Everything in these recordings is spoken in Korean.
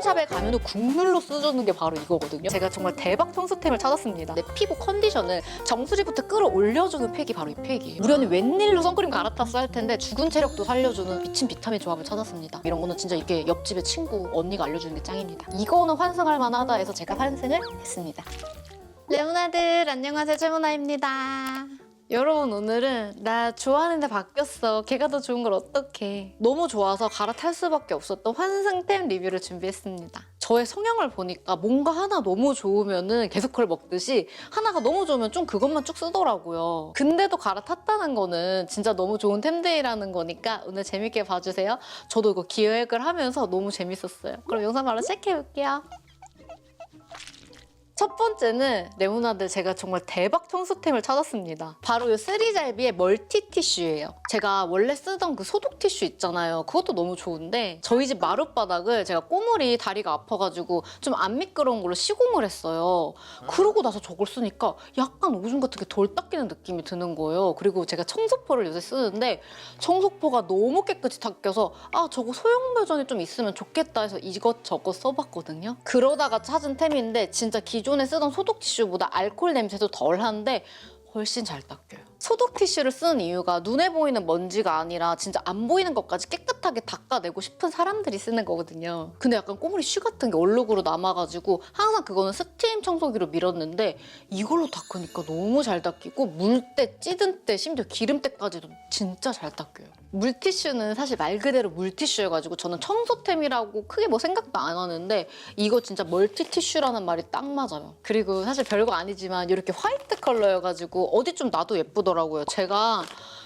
세정샵에 가면 국물로 쓰주는 게 바로 이거거든요. 제가 정말 대박 청소템을 찾았습니다. 내 피부 컨디션을 정수리부터 끌어올려주는 팩이 바로 이 팩이에요. 우연히 웬일로 선크림 갈아탔어 할 텐데 죽은 체력도 살려주는 미친 비타민 조합을 찾았습니다. 이런 거는 진짜 이게 옆집의 친구, 언니가 알려주는 게 짱입니다. 이거는 환승할 만하다 해서 제가 환승을 했습니다. 레모나들 안녕하세요, 최모나입니다. 여러분, 오늘은 나 좋아하는데 바뀌었어, 걔가 더 좋은 걸 어떡해, 너무 좋아서 갈아탈 수밖에 없었던 환승템 리뷰를 준비했습니다. 저의 성향을 보니까 뭔가 하나 너무 좋으면은 계속 그걸 먹듯이 하나가 너무 좋으면 좀 그것만 쭉 쓰더라고요. 근데도 갈아탔다는 거는 진짜 너무 좋은 템들이라는 거니까 오늘 재밌게 봐주세요. 저도 이거 기획을 하면서 너무 재밌었어요. 그럼 영상 바로 시작해볼게요. 첫 번째는 레모나드 제가 정말 대박 청소템을 찾았습니다. 바로 이 쓰리잘비의 멀티 티슈예요. 제가 원래 쓰던 그 소독 티슈 있잖아요. 그것도 너무 좋은데 저희 집 마룻바닥을 제가 꼬물이 다리가 아파가지고 좀 안 미끄러운 걸로 시공을 했어요. 그러고 나서 저걸 쓰니까 약간 오줌 같은 게 덜 닦이는 느낌이 드는 거예요. 그리고 제가 청소포를 요새 쓰는데 청소포가 너무 깨끗이 닦여서 아, 저거 소형 버전이 좀 있으면 좋겠다 해서 이것저것 써봤거든요. 그러다가 찾은 템인데 진짜 기존에 쓰던 소독 티슈보다 알코올 냄새도 덜한데 훨씬 잘 닦여요. 소독 티슈를 쓰는 이유가 눈에 보이는 먼지가 아니라 진짜 안 보이는 것까지 깨끗하게 닦아내고 싶은 사람들이 쓰는 거거든요. 근데 약간 꼬물이 쉬 같은 게 얼룩으로 남아가지고 항상 그거는 스팀 청소기로 밀었는데 이걸로 닦으니까 너무 잘 닦이고 물때, 찌든 때, 심지어 기름 때까지도 진짜 잘 닦여요. 물티슈는 사실 말 그대로 물티슈여가지고 저는 청소템이라고 크게 뭐 생각도 안 하는데 이거 진짜 멀티티슈라는 말이 딱 맞아요. 그리고 사실 별거 아니지만 이렇게 화이트 컬러여가지고 어디 좀 놔도 예쁘더라고요. 제가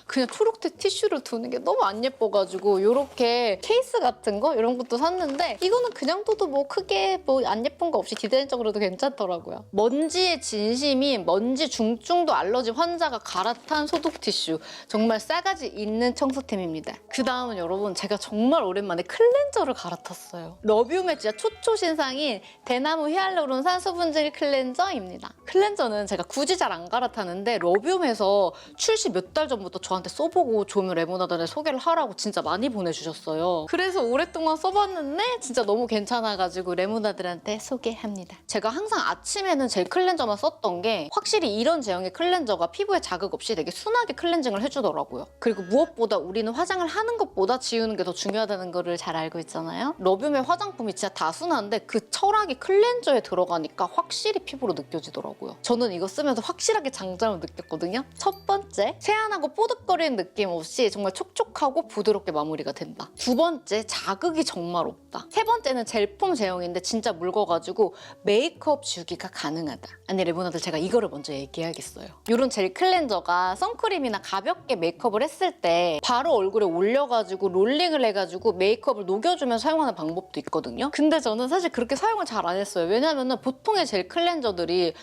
그냥 초록색 티슈를 두는 게 너무 안 예뻐가지고 이렇게 케이스 같은 거 이런 것도 샀는데 이거는 그냥 둬도 뭐 크게 뭐 안 예쁜 거 없이 디자인적으로도 괜찮더라고요. 먼지의 진심인 먼지 중증도 알러지 환자가 갈아탄 소독 티슈, 정말 싸가지 있는 청소템입니다. 그 다음은 여러분, 제가 정말 오랜만에 클렌저를 갈아탔어요. 러뷰메 진짜 초초 신상인 대나무 히알루론산 수분질 클렌저입니다. 클렌저는 제가 굳이 잘 안 갈아타는데 러뷰메에서 출시 몇 달 전부터 저한테 써보고 좋으면 레모나드에 소개를 하라고 진짜 많이 보내주셨어요. 그래서 오랫동안 써봤는데 진짜 너무 괜찮아가지고 레모나드한테 소개합니다. 제가 항상 아침에는 젤 클렌저만 썼던 게 확실히 이런 제형의 클렌저가 피부에 자극 없이 되게 순하게 클렌징을 해주더라고요. 그리고 무엇보다 우리는 화장을 하는 것보다 지우는 게 더 중요하다는 거를 잘 알고 있잖아요. 러뷰메 화장품이 진짜 다 순한데 그 철학이 클렌저에 들어가니까 확실히 피부로 느껴지더라고요. 저는 이거 쓰면서 확실하게 장점을 느꼈거든요. 첫 번째, 세안하고 뽀득거리는 느낌 없이 정말 촉촉하고 부드럽게 마무리가 된다. 두 번째, 자극이 정말 없다. 세 번째는 젤폼 제형인데 진짜 묽어가지고 메이크업 지우기가 가능하다. 아니, 레모나드 제가 이거를 먼저 얘기해야겠어요. 이런 젤 클렌저가 선크림이나 가볍게 메이크업을 했을 때 바로 얼굴에 올려가지고 롤링을 해가지고 메이크업을 녹여주면서 사용하는 방법도 있거든요. 근데 저는 사실 그렇게 사용을 잘 안 했어요. 왜냐면은 보통의 젤 클렌저들이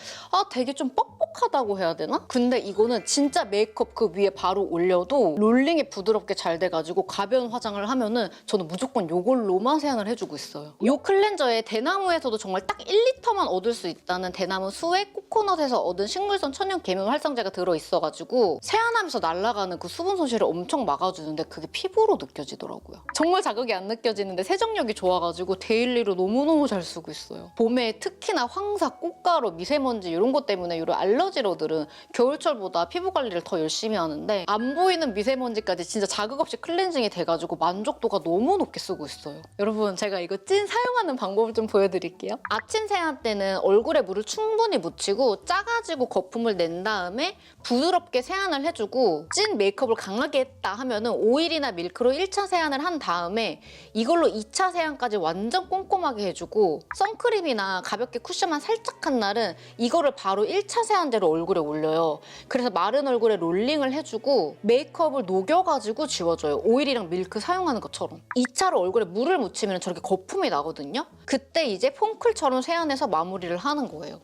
되게 좀 뻑뻑하다고 해야 되나? 근데 이거는 진짜 메이크업 그 위에 바로 올려도 롤링이 부드럽게 잘 돼가지고 가벼운 화장을 하면은 저는 무조건 이걸로만 세안을 해주고 있어요. 이 클렌저에 대나무에서도 정말 딱 1리터만 얻을 수 있다는 대나무 수액 코코넛에서 얻은 식물성 천연 계면 활성제가 들어있어가지고 세안하면서 날아가는 그 수분 손실을 엄청 막아주는데 그게 피부로 느껴지더라고요. 정말 자극이 안 느껴지는데 세정력이 좋아가지고 데일리로 너무너무 잘 쓰고 있어요. 봄에 특히나 황사, 꽃가루, 미세먼지 이런 것 때문에 이런 알러지러들은 겨울철보다 피부 관리를 더 열심히 하는데 안 보이는 미세먼지까지 진짜 자극 없이 클렌징이 돼가지고 만족도가 너무 높게 쓰고 있어요. 여러분, 제가 이거 찐 사용하는 방법을 좀 보여드릴게요. 아침 세안 때는 얼굴에 물을 충분히 묻히고 짜가지고 거품을 낸 다음에 부드럽게 세안을 해주고 찐 메이크업을 강하게 했다 하면은 오일이나 밀크로 1차 세안을 한 다음에 이걸로 2차 세안까지 완전 꼼꼼하게 해주고 선크림이나 가볍게 쿠션만 살짝 한 날은 이거를 바로 1차 세안제로 얼굴에 올려요. 그래서 마른 얼굴에 롤링을 해주고 메이크업을 녹여가지고 지워줘요. 오일이랑 밀크 사용하는 것처럼. 2차로 얼굴에 물을 묻히면 저렇게 거품이 나거든요. 그때 이제 폼클처럼 세안해서 마무리를 하는 거예요.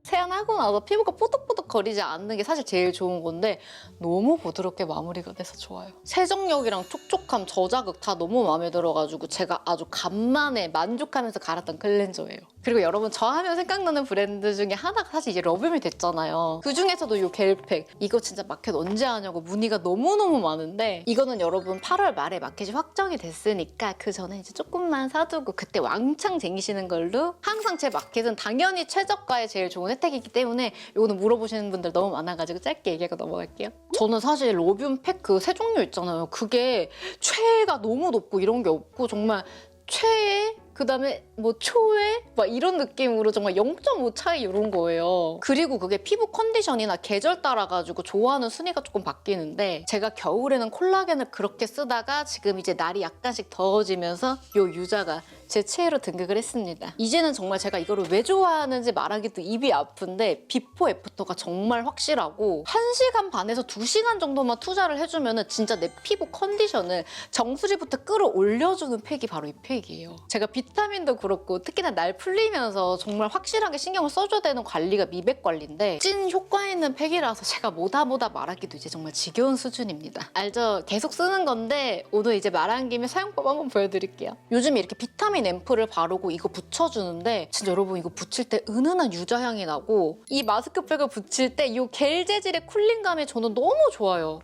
세안하고 나서 피부가 뽀득뽀득 거리지 않는 게 사실 제일 좋은 건데 너무 부드럽게 마무리가 돼서 좋아요. 세정력이랑 촉촉함, 저자극 다 너무 마음에 들어가지고 제가 아주 간만에 만족하면서 갈았던 클렌저예요. 그리고 여러분 저 하면 생각나는 브랜드 중에 하나가 사실 이제 러브미 됐잖아요. 그중에서도 이 겔팩 이거 진짜 마켓 언제 하냐고 문의가 너무너무 많은데 이거는 여러분 8월 말에 마켓이 확정이 됐으니까 그 전에 이제 조금만 사두고 그때 왕창 쟁이시는 걸로. 항상 제 마켓은 당연히 최저가에 제일 좋은 혜택이기 때문에 이거는 물어보시는 분들 너무 많아가지고 짧게 얘기하고 넘어갈게요. 저는 사실 러브미 팩 그 세 종류 있잖아요. 그게 최애가 너무 높고 이런 게 없고 정말 최애 그다음에 뭐 초에 막 이런 느낌으로 정말 0.5 차이 이런 거예요. 그리고 그게 피부 컨디션이나 계절 따라가지고 좋아하는 순위가 조금 바뀌는데 제가 겨울에는 콜라겐을 그렇게 쓰다가 지금 이제 날이 약간씩 더워지면서 요 유자가 제 최애로 등극을 했습니다. 이제는 정말 제가 이거를 왜 좋아하는지 말하기도 입이 아픈데 비포 애프터가 정말 확실하고 1시간 반에서 2시간 정도만 투자를 해주면 진짜 내 피부 컨디션을 정수리부터 끌어올려주는 팩이 바로 이 팩이에요. 제가 비타민도 그렇고 특히나 날 풀리면서 정말 확실하게 신경을 써줘야 되는 관리가 미백 관리인데 찐 효과 있는 팩이라서 제가 뭐다 말하기도 이제 정말 지겨운 수준입니다. 알죠? 계속 쓰는 건데 오늘 이제 말한 김에 사용법 한번 보여드릴게요. 요즘에 이렇게 비타민 앰플을 바르고 이거 붙여주는데 진짜 여러분 이거 붙일 때 은은한 유자향이 나고 이 마스크팩을 붙일 때 이 겔 재질의 쿨링감이 저는 너무 좋아요.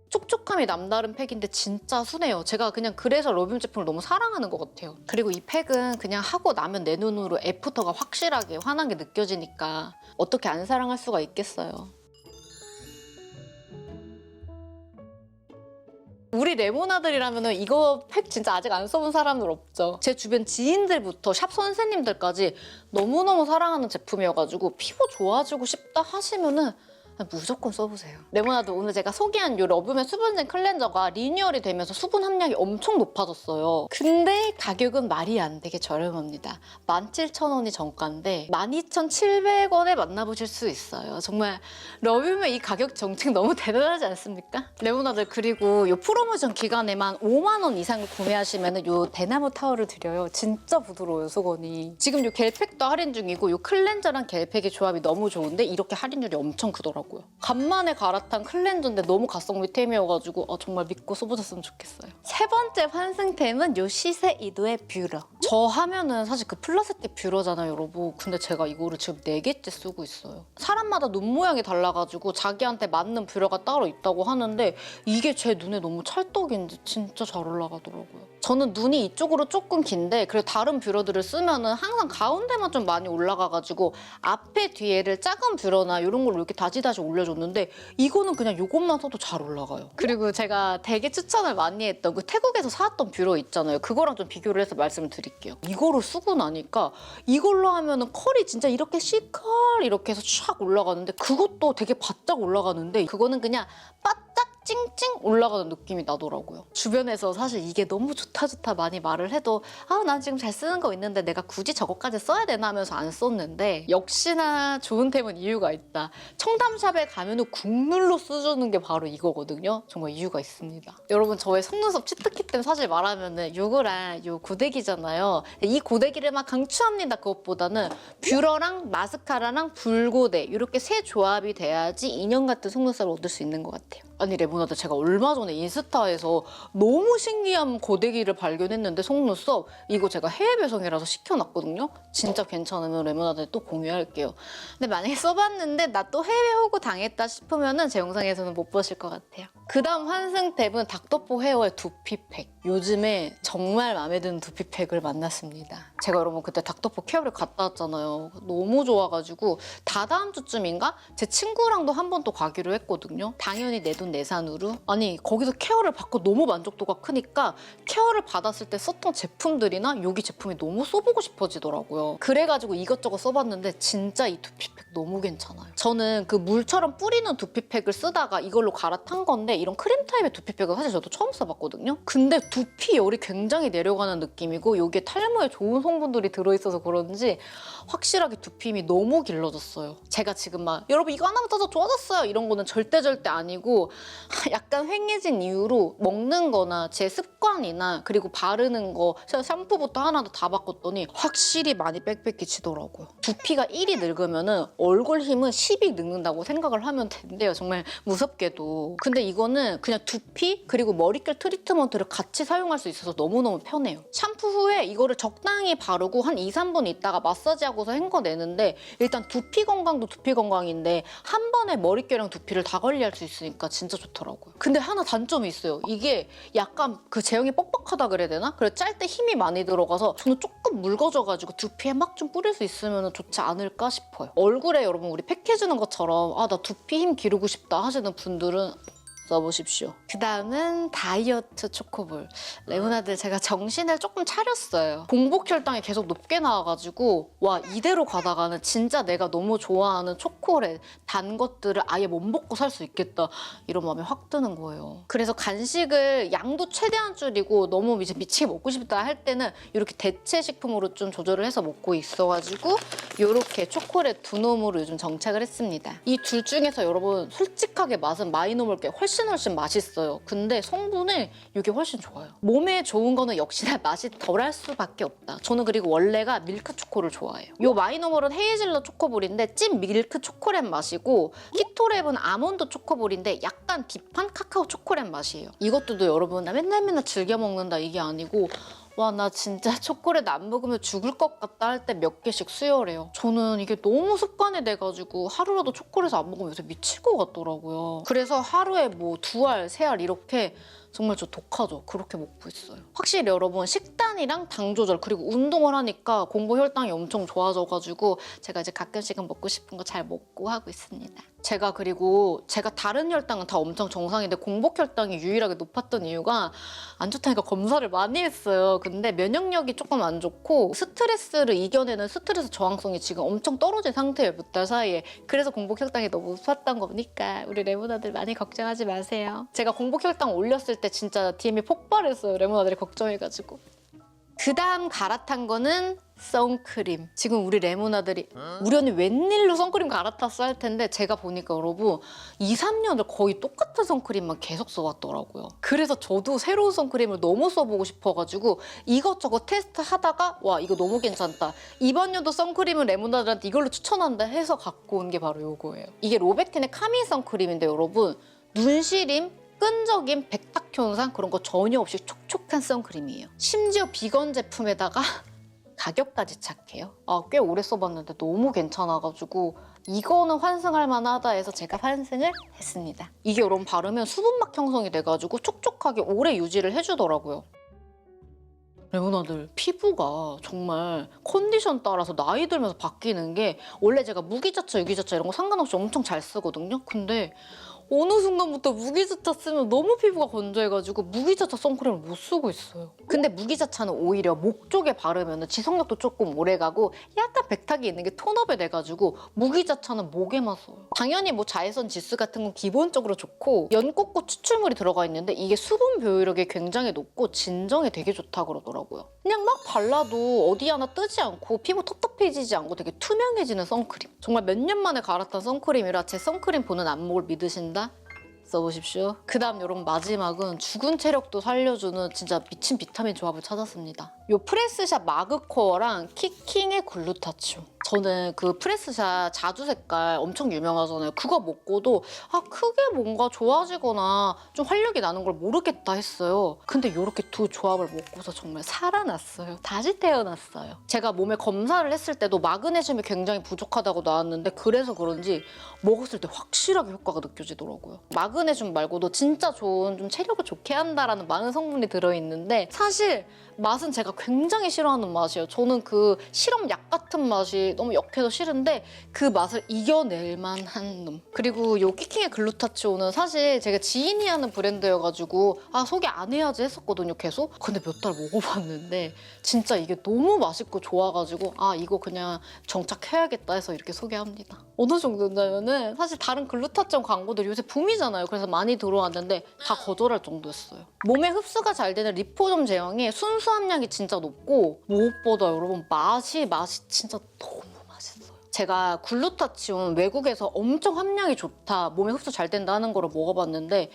촉촉함이 남다른 팩인데 진짜 순해요. 제가 그냥 그래서 러브미 제품을 너무 사랑하는 것 같아요. 그리고 이 팩은 그냥 하고 나면 내 눈으로 애프터가 확실하게 환한 게 느껴지니까 어떻게 안 사랑할 수가 있겠어요. 우리 레모나들이라면 이거 팩 진짜 아직 안 써본 사람들 없죠. 제 주변 지인들부터 샵 선생님들까지 너무너무 사랑하는 제품이어가지고 피부 좋아지고 싶다 하시면은 무조건 써보세요. 레모나드 오늘 제가 소개한 이 러브미 수분진 클렌저가 리뉴얼이 되면서 수분 함량이 엄청 높아졌어요. 근데 가격은 말이 안 되게 저렴합니다. 17,000원이 정가인데 12,700원에 만나보실 수 있어요. 정말 러브미 이 가격 정책 너무 대단하지 않습니까? 레모나드 그리고 이 프로모션 기간에만 5만 원 이상을 구매하시면 이 대나무 타월을 드려요. 진짜 부드러워요, 수건이. 지금 이 겔팩도 할인 중이고 이 클렌저랑 겔팩의 조합이 너무 좋은데 이렇게 할인율이 엄청 크더라고요. 간만에 갈아탄 클렌저인데 너무 가성비 템이어가지고 정말 믿고 써보셨으면 좋겠어요. 세 번째 환승템은 이 시세 이도의 뷰러. 저 하면은 사실 그 플라스틱 뷰러잖아요, 여러분. 근데 제가 이거를 지금 4개째 쓰고 있어요. 사람마다 눈 모양이 달라가지고 자기한테 맞는 뷰러가 따로 있다고 하는데 이게 제 눈에 너무 찰떡인지 진짜 잘 올라가더라고요. 저는 눈이 이쪽으로 조금 긴데 그래도 다른 뷰러들을 쓰면은 항상 가운데만 좀 많이 올라가가지고 앞에 뒤에를 작은 뷰러나 이런 걸로 이렇게 다시 올려줬는데 이거는 그냥 이것만 써도 잘 올라가요. 그리고 제가 되게 추천을 많이 했던 그 태국에서 사왔던 뷰러 있잖아요. 그거랑 좀 비교를 해서 말씀을 드릴게요. 이거를 쓰고 나니까 이걸로 하면은 컬이 진짜 이렇게 시컬 이렇게 해서 쫙 올라가는데 그것도 되게 바짝 올라가는데 그거는 그냥 바짝 찡찡 올라가는 느낌이 나더라고요. 주변에서 사실 이게 너무 좋다 많이 말을 해도 난 지금 잘 쓰는 거 있는데 내가 굳이 저거까지 써야 되나 하면서 안 썼는데 역시나 좋은 템은 이유가 있다. 청담샵에 가면은 국룰로 써주는 게 바로 이거거든요. 정말 이유가 있습니다. 여러분 저의 속눈썹 치트키 템 사실 말하면은 요거랑 요 고데기잖아요. 이 고데기를 막 강추합니다. 그것보다는 뷰러랑 마스카라랑 붉고데 이렇게 세 조합이 돼야지 인형 같은 속눈썹을 얻을 수 있는 것 같아요. 아니 레모나드 제가 얼마 전에 인스타에서 너무 신기한 고데기를 발견했는데 속눈썹 이거 제가 해외 배송이라서 시켜놨거든요. 진짜 괜찮으면 레모나드에 또 공유할게요. 근데 만약에 써봤는데 나 또 해외 호구 당했다 싶으면은 제 영상에서는 못 보실 것 같아요. 그 다음 환승템은 닥터포 헤어의 두피팩. 요즘에 정말 마음에 드는 두피팩을 만났습니다. 제가 여러분 그때 닥터포 케어를 갔다 왔잖아요. 너무 좋아가지고 다다음 주쯤인가 제 친구랑도 한 번 또 가기로 했거든요. 당연히 내돈내산으로. 아니 거기서 케어를 받고 너무 만족도가 크니까 케어를 받았을 때 썼던 제품들이나 여기 제품이 너무 써보고 싶어지더라고요. 그래가지고 이것저것 써봤는데 진짜 이 두피팩 너무 괜찮아요. 저는 그 물처럼 뿌리는 두피팩을 쓰다가 이걸로 갈아탄 건데 이런 크림 타입의 두피팩은 사실 저도 처음 써봤거든요. 근데 두피 열이 굉장히 내려가는 느낌이고 여기에 탈모에 좋은 성분들이 들어있어서 그런지 확실하게 두피임이 너무 길러졌어요. 제가 지금 막 여러분 이거 하나만 써서 좋아졌어요 이런 거는 절대 아니고 약간 휑해진 이후로 먹는 거나 제 습관이나 그리고 바르는 거 샴푸부터 하나도 다 바꿨더니 확실히 많이 빽빽해지더라고요. 두피가 1이 늙으면 얼굴 힘은 10이 늙는다고 생각을 하면 된대요. 정말 무섭게도. 근데 이거는 그냥 두피 그리고 머릿결 트리트먼트를 같이 사용할 수 있어서 너무너무 편해요. 샴푸 후에 이거를 적당히 바르고 한 2, 3분 있다가 마사지하고서 헹궈내는데 일단 두피 건강도 두피 건강인데 한 번에 머릿결이랑 두피를 다 관리할 수 있으니까 진짜 좋더라고요. 근데 하나 단점이 있어요. 이게 약간 그 제형이 뻑뻑하다 그래야 되나? 그래 짤 때 힘이 많이 들어가서 저는 조금 묽어져가지고 두피에 막 좀 뿌릴 수 있으면 좋지 않을까 싶어요. 얼굴에 여러분 우리 팩 해주는 것처럼 아 나 두피 힘 기르고 싶다 하시는 분들은 써보십시오. 그 다음은 다이어트 초코볼. 레모나드 제가 정신을 조금 차렸어요. 공복 혈당이 계속 높게 나와가지고 와 이대로 가다가는 진짜 내가 너무 좋아하는 초콜릿, 단 것들을 아예 못 먹고 살 수 있겠다 이런 마음이 확 드는 거예요. 그래서 간식을 양도 최대한 줄이고 너무 이제 미치게 먹고 싶다 할 때는 이렇게 대체 식품으로 좀 조절을 해서 먹고 있어가지고 이렇게 초콜릿 두 놈으로 요즘 정착을 했습니다. 이 둘 중에서 여러분 솔직하게 맛은 마이노멀 게 훨씬 맛있어요. 근데 성분은 이게 훨씬 좋아요. 몸에 좋은 거는 역시나 맛이 덜할 수밖에 없다. 저는 그리고 원래가 밀크 초코를 좋아해요. 이 마이노멀은 헤이즐넛 초코볼인데 찐 밀크 초콜릿 맛이고 키토랩은 아몬드 초코볼인데 약간 딥한 카카오 초콜릿 맛이에요. 이것도 여러분 나 맨날 즐겨 먹는다 이게 아니고 와 나 진짜 초콜릿 안 먹으면 죽을 것 같다 할 때 몇 개씩 수혈해요. 저는 이게 너무 습관이 돼가지고 하루라도 초콜릿 안 먹으면 요새 미칠 것 같더라고요. 그래서 하루에 뭐 2알, 3알 이렇게 정말 저 독하죠. 그렇게 먹고 있어요. 확실히 여러분 식단이랑 당 조절 그리고 운동을 하니까 공복 혈당이 엄청 좋아져가지고 제가 이제 가끔씩은 먹고 싶은 거 잘 먹고 하고 있습니다. 그리고 제가 다른 혈당은 다 엄청 정상인데 공복 혈당이 유일하게 높았던 이유가 안 좋다니까 검사를 많이 했어요. 근데 면역력이 조금 안 좋고 스트레스를 이겨내는 스트레스 저항성이 지금 엄청 떨어진 상태예요. 몇 달 사이에. 그래서 공복 혈당이 너무 높았던 거니까 우리 레모나들 많이 걱정하지 마세요. 제가 공복 혈당 올렸을 때 진짜 DM이 폭발했어요. 레모나들이 걱정해가지고. 그 다음 갈아탄 거는 선크림. 지금 우리 레모나들이 우리 언니 웬일로 선크림 갈아탔어 할 텐데 제가 보니까 여러분 2, 3년을 거의 똑같은 선크림만 계속 써왔더라고요. 그래서 저도 새로운 선크림을 너무 써보고 싶어가지고 이것저것 테스트하다가 와 이거 너무 괜찮다. 이번 연도 선크림은 레모나들한테 이걸로 추천한다 해서 갖고 온 게 바로 이거예요. 이게 로베틴의 카미 선크림인데 여러분 눈시림 끈적임, 백탁 현상 그런 거 전혀 없이 촉촉한 선크림이에요. 심지어 비건 제품에다가 가격까지 착해요. 꽤 오래 써봤는데 너무 괜찮아가지고 이거는 환승할 만하다 해서 제가 환승을 했습니다. 이게 여러분 바르면 수분막 형성이 돼가지고 촉촉하게 오래 유지를 해주더라고요. 레모나들 피부가 정말 컨디션 따라서 나이 들면서 바뀌는 게 원래 제가 무기자차, 유기자차 이런 거 상관없이 엄청 잘 쓰거든요. 근데 어느 순간부터 무기자차 쓰면 너무 피부가 건조해가지고 무기자차 선크림을 못 쓰고 있어요. 근데 무기자차는 오히려 목 쪽에 바르면 지속력도 조금 오래가고 약간 백탁이 있는 게 톤업이 돼가지고 무기자차는 목에만 써요. 당연히 뭐 자외선 지수 같은 건 기본적으로 좋고 연꽃꽃 추출물이 들어가 있는데 이게 수분 보유력이 굉장히 높고 진정에 되게 좋다 그러더라고요. 그냥 막 발라도 어디 하나 뜨지 않고 피부 텁텁해지지 않고 되게 투명해지는 선크림. 정말 몇 년 만에 갈아탄 선크림이라 제 선크림 보는 안목을 믿으신다? 써보십시오. 그 다음 여러분 마지막은 죽은 체력도 살려주는 진짜 미친 비타민 조합을 찾았습니다. 요 프레스샷 마그코어랑 키킹의 글루타치온. 저는 그 프레스샷 자주 색깔 엄청 유명하잖아요. 그거 먹고도 크게 뭔가 좋아지거나 좀 활력이 나는 걸 모르겠다 했어요. 근데 이렇게 두 조합을 먹고서 정말 살아났어요. 다시 태어났어요. 제가 몸에 검사를 했을 때도 마그네슘이 굉장히 부족하다고 나왔는데 그래서 그런지 먹었을 때 확실하게 효과가 느껴지더라고요. 마그네슘 말고도 진짜 좋은 좀 체력을 좋게 한다라는 많은 성분이 들어있는데 사실 맛은 제가 굉장히 싫어하는 맛이에요. 저는 그 시럽약 같은 맛이 너무 역해서 싫은데 그 맛을 이겨낼 만한 놈. 그리고 요 키킹의 글루타치온은 사실 제가 지인이 하는 브랜드여가지고 소개 안 해야지 했었거든요, 계속. 근데 몇 달 먹어봤는데 진짜 이게 너무 맛있고 좋아가지고 이거 그냥 정착해야겠다 해서 이렇게 소개합니다. 어느 정도냐면은 사실 다른 글루타치온 광고들이 요새 붐이잖아요. 그래서 많이 들어왔는데 다 거절할 정도였어요. 몸에 흡수가 잘 되는 리포점 제형이 순수 함량이 진짜 높고 무엇보다 여러분 맛이 진짜 너무 맛있어요. 제가 글루타치온 외국에서 엄청 함량이 좋다, 몸에 흡수 잘 된다 하는 거를 먹어봤는데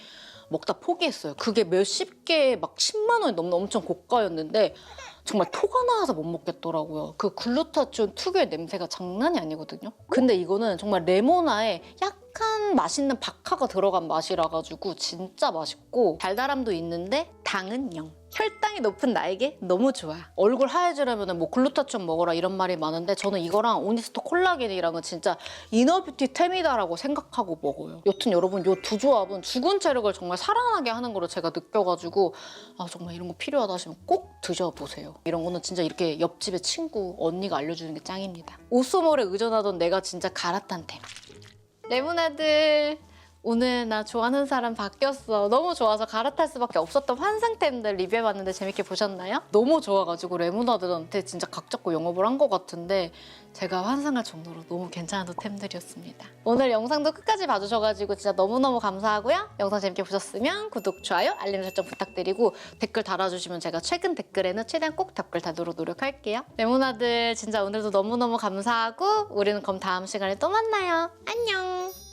먹다 포기했어요. 그게 몇십 개에 막 10만 원이 넘는 엄청 고가였는데 정말 토가 나와서 못 먹겠더라고요. 그 글루타치온 특유의 냄새가 장난이 아니거든요. 근데 이거는 정말 레모나에 약간 맛있는 박하가 들어간 맛이라 가지고 진짜 맛있고 달달함도 있는데 당은 0. 혈당이 높은 나에게 너무 좋아. 얼굴 하얘지려면 뭐 글루타치온 먹어라 이런 말이 많은데 저는 이거랑 오니스토 콜라겐이랑은 진짜 이너뷰티템이다라고 생각하고 먹어요. 여튼 여러분 이 두 조합은 죽은 체력을 정말 살아나게 하는 거를 제가 느껴가지고 아 정말 이런 거 필요하다 하시면 꼭 드셔보세요. 이런 거는 진짜 이렇게 옆집의 친구, 언니가 알려주는 게 짱입니다. 오쏘몰에 의존하던 내가 진짜 갈아탄 템. 레몬아들 오늘 나 좋아하는 사람 바뀌었어. 너무 좋아서 갈아탈 수밖에 없었던 환상템들 리뷰해봤는데 재밌게 보셨나요? 너무 좋아가지고 레몬아들한테 진짜 각 잡고 영업을 한 것 같은데 제가 환상할 정도로 너무 괜찮은 템들이었습니다. 오늘 영상도 끝까지 봐주셔가지고 진짜 너무너무 감사하고요. 영상 재밌게 보셨으면 구독, 좋아요, 알림 설정 부탁드리고 댓글 달아주시면 제가 최근 댓글에는 최대한 꼭 답글 달도록 노력할게요. 레몬아들 진짜 오늘도 너무너무 감사하고 우리는 그럼 다음 시간에 또 만나요. 안녕!